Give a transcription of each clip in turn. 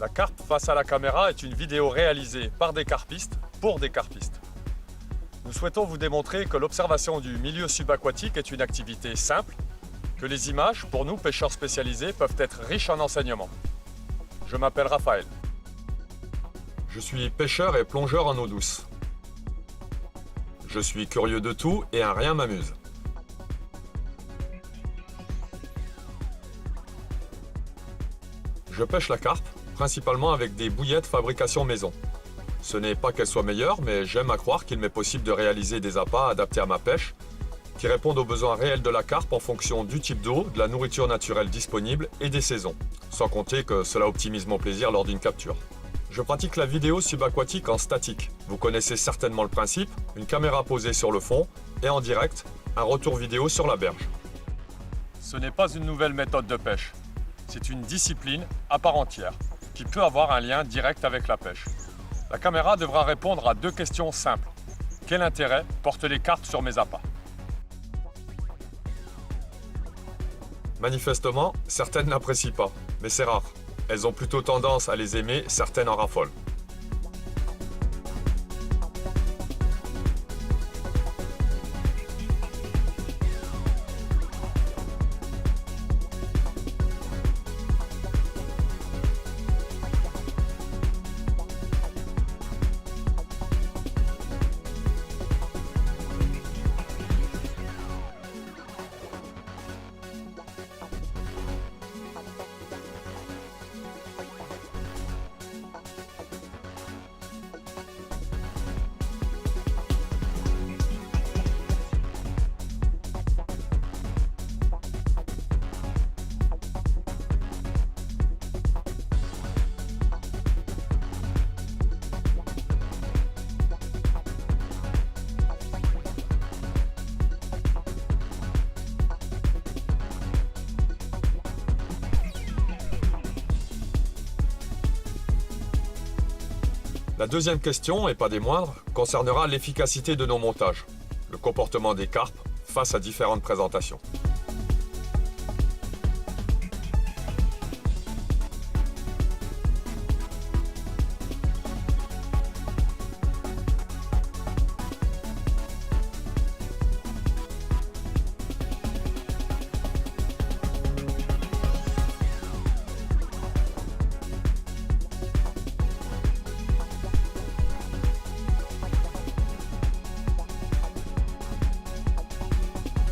La carpe face à la caméra est une vidéo réalisée par des carpistes pour des carpistes. Nous souhaitons vous démontrer que l'observation du milieu subaquatique est une activité simple, que les images, pour nous pêcheurs spécialisés, peuvent être riches en enseignements. Je m'appelle Raphaël. Je suis pêcheur et plongeur en eau douce. Je suis curieux de tout et un rien m'amuse. Je pêche la carpe, principalement avec des bouillettes fabrication maison. Ce n'est pas qu'elles soient meilleures, mais j'aime à croire qu'il m'est possible de réaliser des appâts adaptés à ma pêche, qui répondent aux besoins réels de la carpe en fonction du type d'eau, de la nourriture naturelle disponible et des saisons. Sans compter que cela optimise mon plaisir lors d'une capture. Je pratique la vidéo subaquatique en statique. Vous connaissez certainement le principe, une caméra posée sur le fond et en direct, un retour vidéo sur la berge. Ce n'est pas une nouvelle méthode de pêche. C'est une discipline à part entière qui peut avoir un lien direct avec la pêche. La caméra devra répondre à deux questions simples. Quel intérêt portent les carpes sur mes appâts? Manifestement, certaines n'apprécient pas, mais c'est rare. Elles ont plutôt tendance à les aimer, certaines en raffolent. La deuxième question, et pas des moindres, concernera l'efficacité de nos montages, le comportement des carpes face à différentes présentations.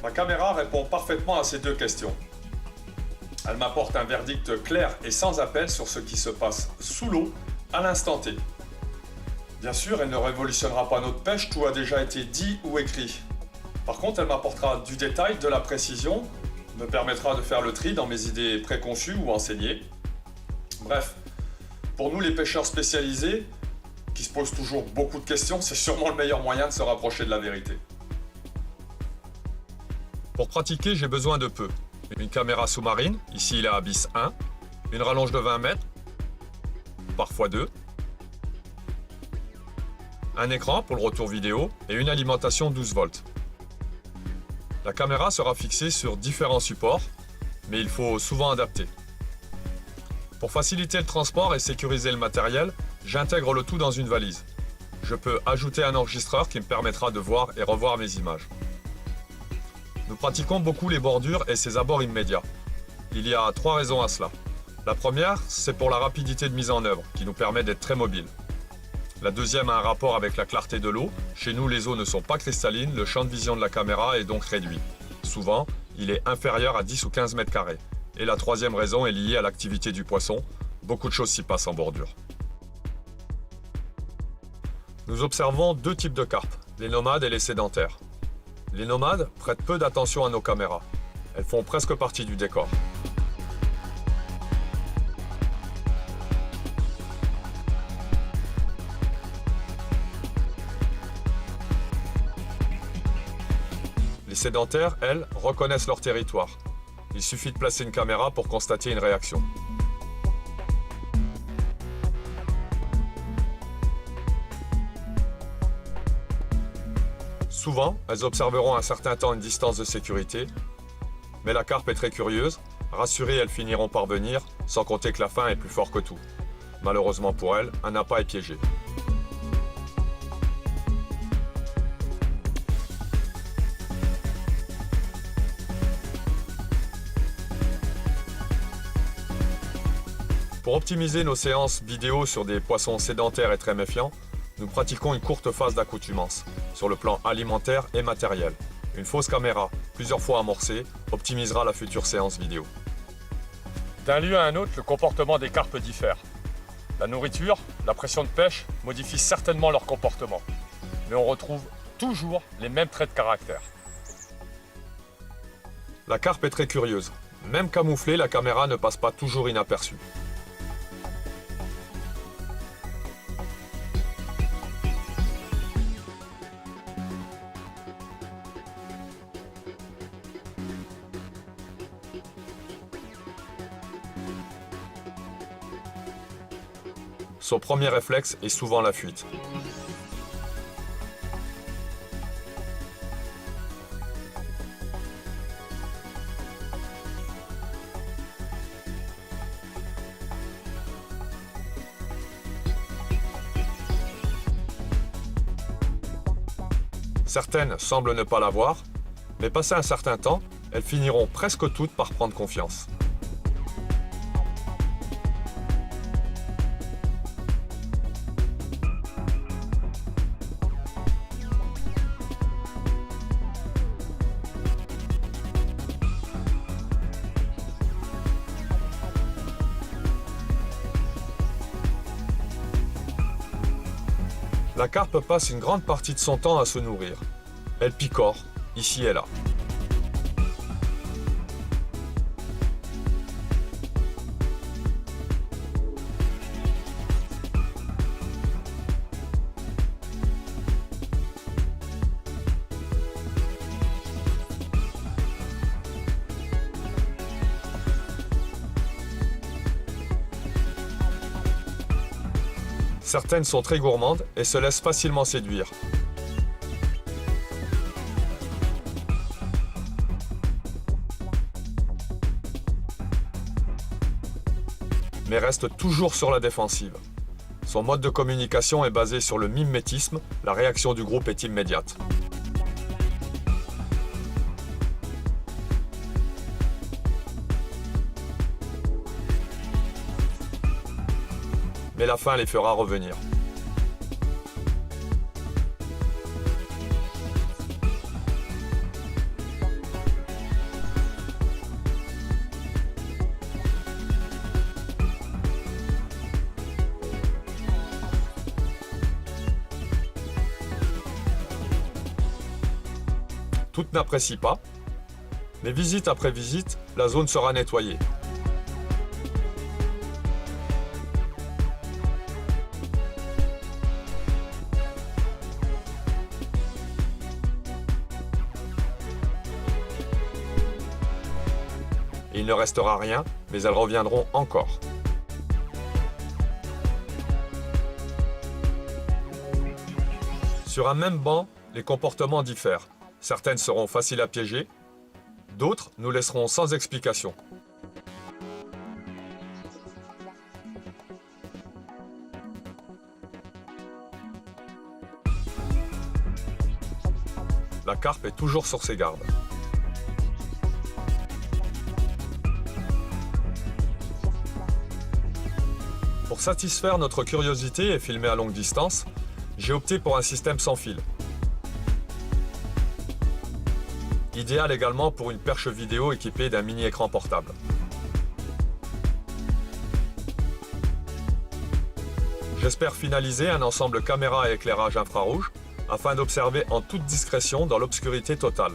La caméra répond parfaitement à ces deux questions. Elle m'apporte un verdict clair et sans appel sur ce qui se passe sous l'eau à l'instant T. Bien sûr, elle ne révolutionnera pas notre pêche, tout a déjà été dit ou écrit. Par contre, elle m'apportera du détail, de la précision, me permettra de faire le tri dans mes idées préconçues ou enseignées. Bref, pour nous les pêcheurs spécialisés, qui se posent toujours beaucoup de questions, c'est sûrement le meilleur moyen de se rapprocher de la vérité. Pour pratiquer, j'ai besoin de peu. Une caméra sous-marine, ici la Abyss 1, une rallonge de 20 mètres, parfois 2, un écran pour le retour vidéo et une alimentation 12 volts. La caméra sera fixée sur différents supports, mais il faut souvent adapter. Pour faciliter le transport et sécuriser le matériel, j'intègre le tout dans une valise. Je peux ajouter un enregistreur qui me permettra de voir et revoir mes images. Nous pratiquons beaucoup les bordures et ses abords immédiats. Il y a 3 raisons à cela. La première, c'est pour la rapidité de mise en œuvre, qui nous permet d'être très mobiles. La deuxième a un rapport avec la clarté de l'eau. Chez nous, les eaux ne sont pas cristallines, le champ de vision de la caméra est donc réduit. Souvent, il est inférieur à 10 ou 15 mètres carrés. Et la troisième raison est liée à l'activité du poisson. Beaucoup de choses s'y passent en bordure. Nous observons deux types de carpes, les nomades et les sédentaires. Les nomades prêtent peu d'attention à nos caméras. Elles font presque partie du décor. Les sédentaires, elles, reconnaissent leur territoire. Il suffit de placer une caméra pour constater une réaction. Souvent, elles observeront un certain temps une distance de sécurité, mais la carpe est très curieuse. Rassurées, elles finiront par venir, sans compter que la faim est plus fort que tout. Malheureusement pour elle, un appât est piégé. Pour optimiser nos séances vidéo sur des poissons sédentaires et très méfiants, nous pratiquons une courte phase d'accoutumance, sur le plan alimentaire et matériel. Une fausse caméra, plusieurs fois amorcée, optimisera la future séance vidéo. D'un lieu à un autre, le comportement des carpes diffère. La nourriture, la pression de pêche modifient certainement leur comportement, mais on retrouve toujours les mêmes traits de caractère. La carpe est très curieuse. Même camouflée, la caméra ne passe pas toujours inaperçue. Son premier réflexe est souvent la fuite. Certaines semblent ne pas l'avoir, mais passé un certain temps, elles finiront presque toutes par prendre confiance. La carpe passe une grande partie de son temps à se nourrir. Elle picore, ici et là. Certaines sont très gourmandes et se laissent facilement séduire. Mais reste toujours sur la défensive. Son mode de communication est basé sur le mimétisme, la réaction du groupe est immédiate. Mais la faim les fera revenir. Toutes n'apprécient pas, mais visite après visite, la zone sera nettoyée. Il ne restera rien, mais elles reviendront encore. Sur un même banc, les comportements diffèrent. Certaines seront faciles à piéger, d'autres nous laisseront sans explication. La carpe est toujours sur ses gardes. Pour satisfaire notre curiosité et filmer à longue distance, j'ai opté pour un système sans fil. Idéal également pour une perche vidéo équipée d'un mini-écran portable. J'espère finaliser un ensemble caméra et éclairage infrarouge afin d'observer en toute discrétion dans l'obscurité totale.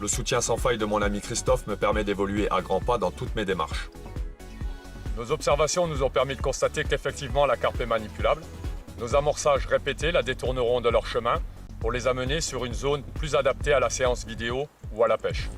Le soutien sans faille de mon ami Christophe me permet d'évoluer à grands pas dans toutes mes démarches. Nos observations nous ont permis de constater qu'effectivement la carpe est manipulable. Nos amorçages répétés la détourneront de leur chemin pour les amener sur une zone plus adaptée à la séance vidéo ou à la pêche.